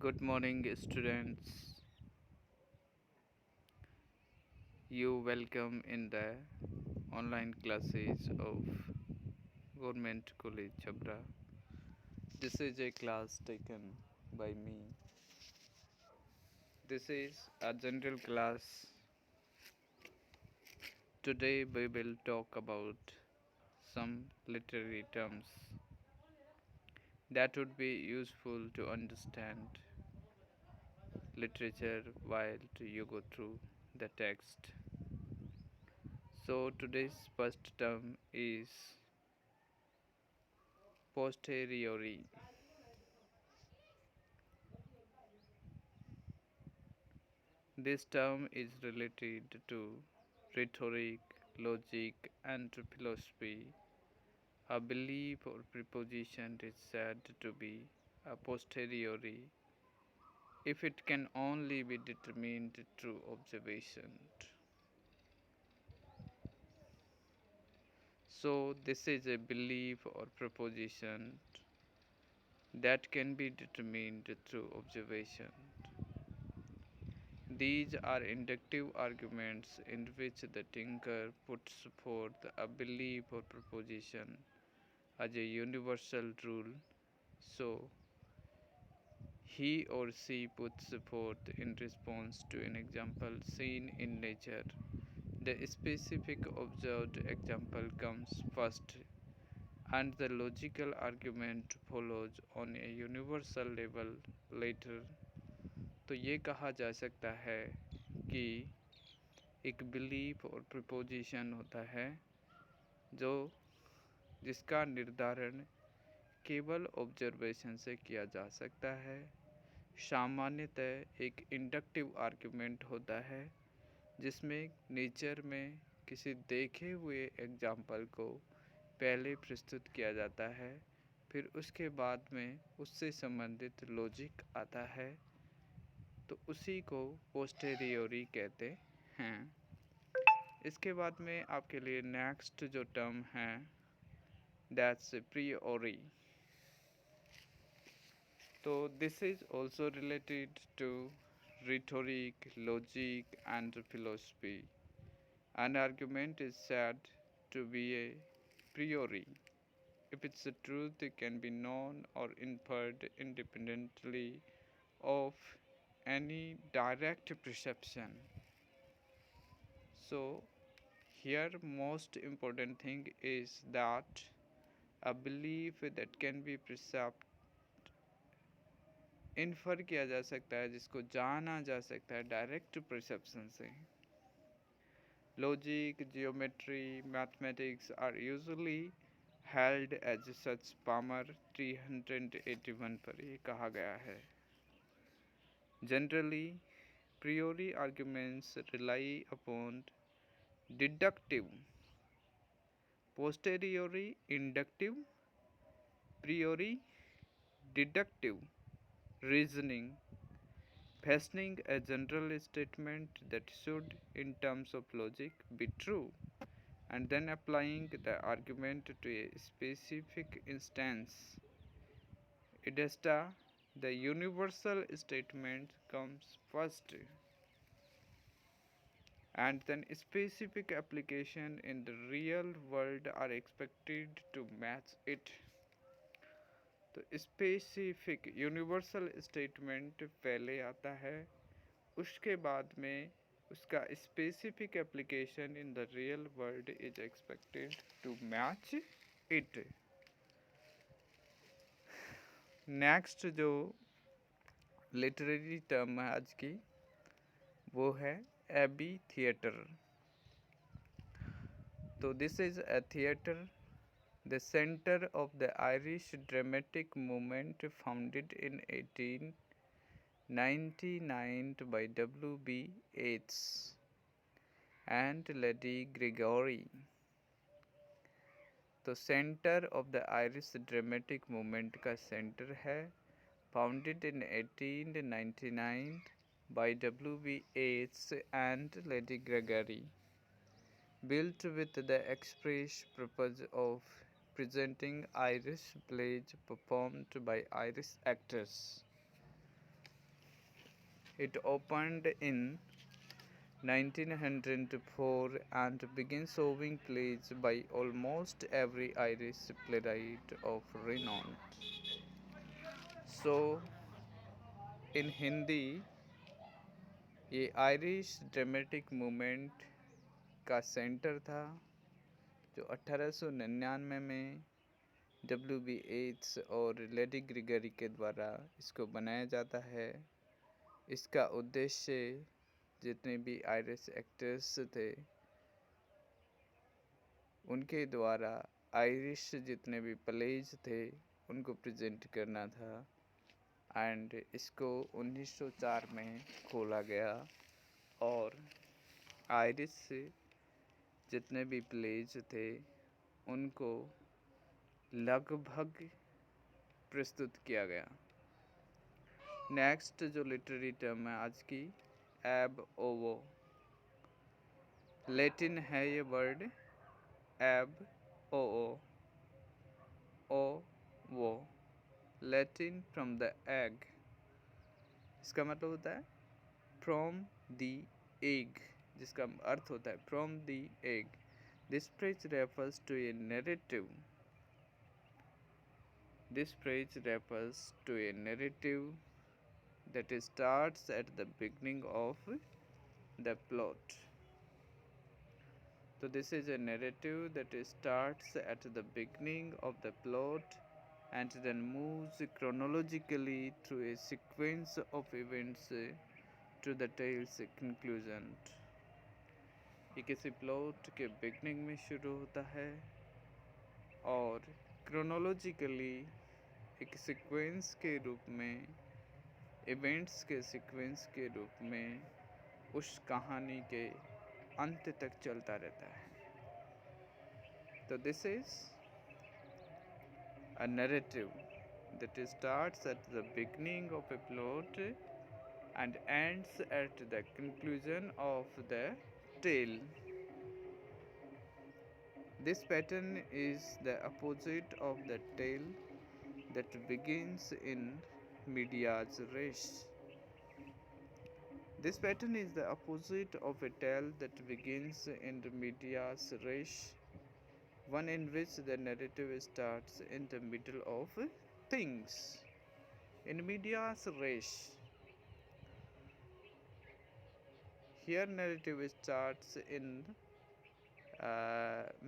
Good morning, students. You welcome in the online classes of Government College Chabra. This is a class taken by me. This is a general class. Today we will talk about some literary terms that would be useful to understand literature while you go through the text. So today's first term is posteriori. This term is related to rhetoric, logic, and philosophy. A belief or proposition is said to be a posteriori if it can only be determined through observation. So, this is a belief or proposition that can be determined through observation. These are inductive arguments in which the thinker puts forth a belief or proposition as a universal rule, so he or she puts forth in response to an example seen in nature. The specific observed example comes first, and the logical argument follows on a universal level later. तो ये कहा जा सकता है कि एक belief और preposition होता है जो जिसका निर्धारण केवल ऑब्जर्वेशन से किया जा सकता है। सामान्यतः एक इंडक्टिव आर्गुमेंट होता है जिसमें नेचर में किसी देखे हुए एग्जाम्पल को पहले प्रस्तुत किया जाता है, फिर उसके बाद में उससे संबंधित लॉजिक आता है, तो उसी को पोस्टेरियोरी कहते हैं। इसके बाद में आपके लिए नेक्स्ट जो टर्म है दैट्स प्रियोरी। तो this is also related to rhetoric, logic, and philosophy. An argument is said to be a priori if its truth can be known or inferred independently of any direct perception. So here most important thing is that a belief that can be perceived infer किया जा सकता है, जिसको जाना जा सकता है direct perception से। Logic, geometry, mathematics are usually held as सच। पामर 381 पर ये कहा गया है। Generally priori arguments rely upon deductive, posteriori inductive, priori deductive reasoning, fashioning a general statement that should, in terms of logic, be true, and then applying the argument to a specific instance. Idesta, the universal statement comes first, and then specific application in the real world are expected to match it. तो specific universal statement पहले आता है, उसके बाद में उसका specific application in the real world is expected to match it. Next जो literary term है आज की वो है एबी थिएटर। तो this is a theatre, the center of the Irish dramatic movement founded in 1899 by W.B. Yeats and Lady Gregory. तो centre of the Irish dramatic movement का centre है, founded in 1899 by W.B. Yeats and Lady Gregory, built with the express purpose of presenting Irish plays performed by Irish actors. It opened in 1904 and began showing plays by almost every Irish playwright of renown. So, in Hindi, ये Irish dramatic movement का centre था जो 1899 में W.B. Yeats और lady Gregory के द्वारा इसको बनाया जाता है। इसका उद्देश्य जितने भी आयरिश एक्टर्स थे उनके द्वारा आयरिश जितने भी प्लेज थे उनको प्रेजेंट करना था एंड इसको 1904 में खोला गया और आयरिश से जितने भी प्लेज थे उनको लगभग प्रस्तुत किया गया। नेक्स्ट जो लिटरेरी टर्म है आज की, एब ओवो। लैटिन है ये वर्ड एब ओ वो, लैटिन फ्रॉम द एग। इसका मतलब होता है फ्रॉम द एग, जिसका अर्थ होता है from the egg. This phrase refers to a narrative. This phrase refers to a narrative that starts at the beginning of the plot. So this is a narrative that starts at the beginning of the plot and then moves chronologically through a sequence of events to the tale's conclusion. ये किसी plot के beginning में शुरू होता है और chronologically एक sequence के रूप में, इवेंट्स के सीक्वेंस के रूप में उस कहानी के अंत तक चलता रहता है। तो this is a narrative that starts at the beginning of a plot and ends at the conclusion of the tale. This pattern is the opposite of the tale that begins in medias res. This pattern is the opposite of a tale that begins in the medias res, one in which the narrative starts in the middle of things. In medias res, here narrative starts in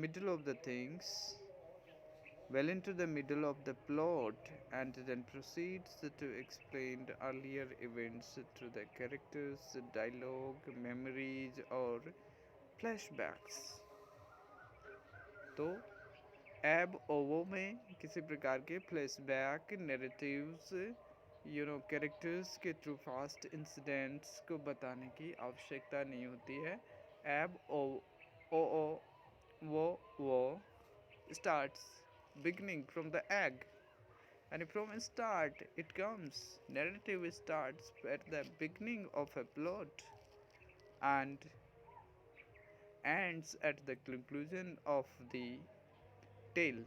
middle of the things, well into the middle of the plot, and then proceeds to explain the earlier events through the characters, dialogue, memories or flashbacks. तो एब ओवो में किसी प्रकार के flashback, narratives, characters के through fast incidents को बताने की आवश्यकता नहीं होती है। एब ओ वो starts beginning from the egg, and from start it comes. Narrative starts at the beginning of a plot and ends at the conclusion of the tale.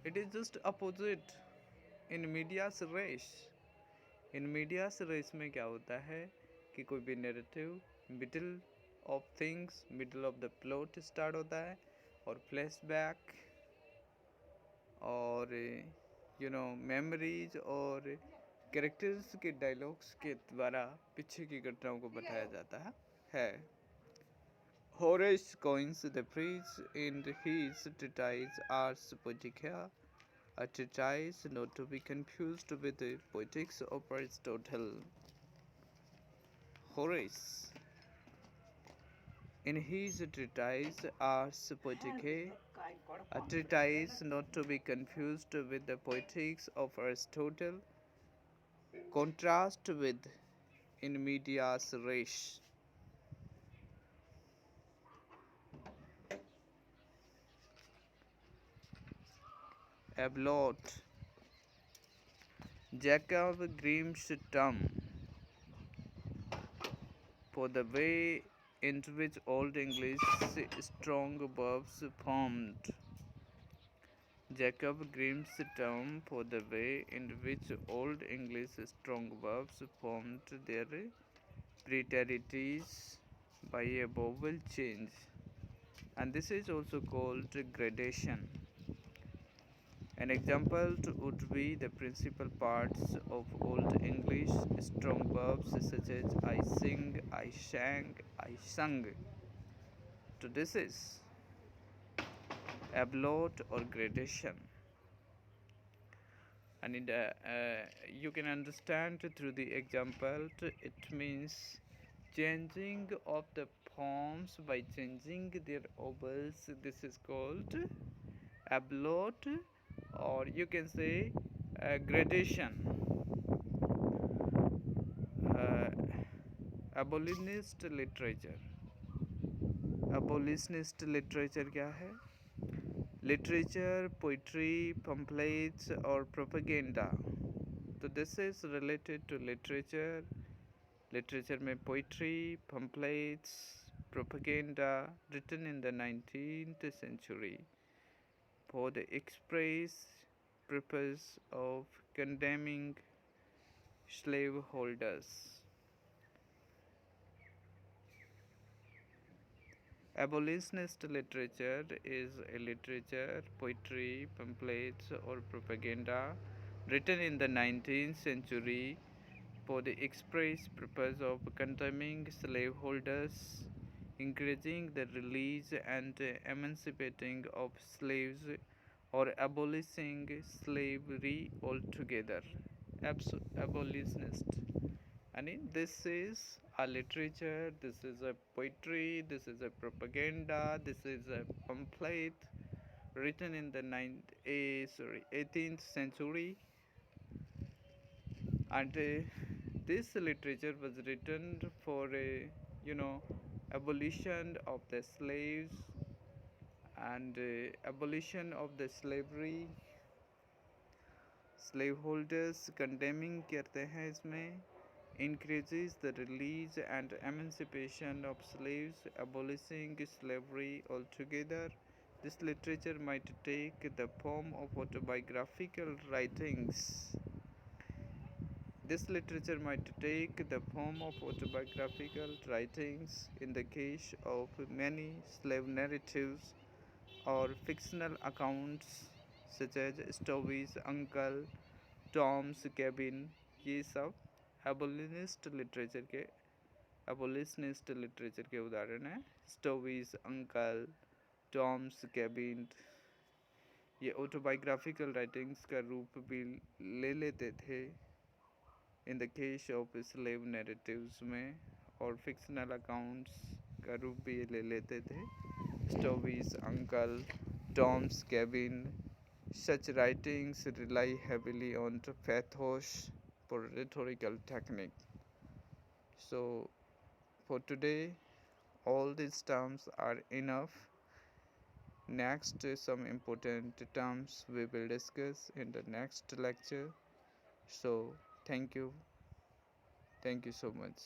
It is just opposite in medias res. In medias res में क्या होता है कि कोई भी narrative middle of things, middle of the plot start होता है और flashback और मेमोरीज और कैरेक्टर्स के डायलॉग्स के द्वारा पीछे की घटनाओं को बताया जाता है। Horace coins the phrase in his treatise Ars Poetica, a treatise not to be confused with the Poetics of Aristotle. Horace, in his treatise Ars Poetica, a treatise not to be confused with the Poetics of Aristotle, contrast with in medias res. Ablot, Jacob Grimm's term for the way in which Old English strong verbs formed. Jacob Grimm's term for the way in which Old English strong verbs formed their preterities by a vowel change, and this is also called gradation. An example would be the principal parts of Old English strong verbs such as I sing, I sang, I sung. So this is ablaut or gradation, and you can understand through the example. It means changing of the forms by changing their vowels. This is called ablaut, or you can say gradation. uh, Abolitionist literature. Abolitionist literature क्या है? Literature, poetry, pamphlets or propaganda. So this is related to literature. Literature में poetry, pamphlets, propaganda written in the 19th century for the express purpose of condemning slaveholders. Abolitionist literature is a literature, poetry, pamphlets, or propaganda written in the 19th century for the express purpose of condemning slaveholders, encouraging the release and emancipating of slaves, or abolishing slavery altogether. Abolitionist. And this is a literature, this is a poetry, this is a propaganda, this is a pamphlet written in the 18th century, and this literature was written for a abolition of the slaves and abolition of the slaveholders condemning करते हैं इसमें increases the release and emancipation of slaves, abolishing slavery altogether. This literature might take the form of autobiographical writings. This literature might take the form of autobiographical writings in the case of many slave narratives or fictional accounts such as Stowie's Uncle, Tom's Cabin. ये सब एबोलिशनिस्ट literature के उदाहरण हैं. स्टोवीज Uncle, Tom's cabin. ये autobiographical writings का रूप भी ले लेते थे in the case of slave narratives में, और फिक्शनल अकाउंट्स का रूप भी ये ले लेते थे. Stowe's Uncle, Tom's Cabin. Such writings rely heavily on the pathos for rhetorical technique. So for today, all these terms are enough. Next, some important terms we will discuss in the next lecture. So thank you so much.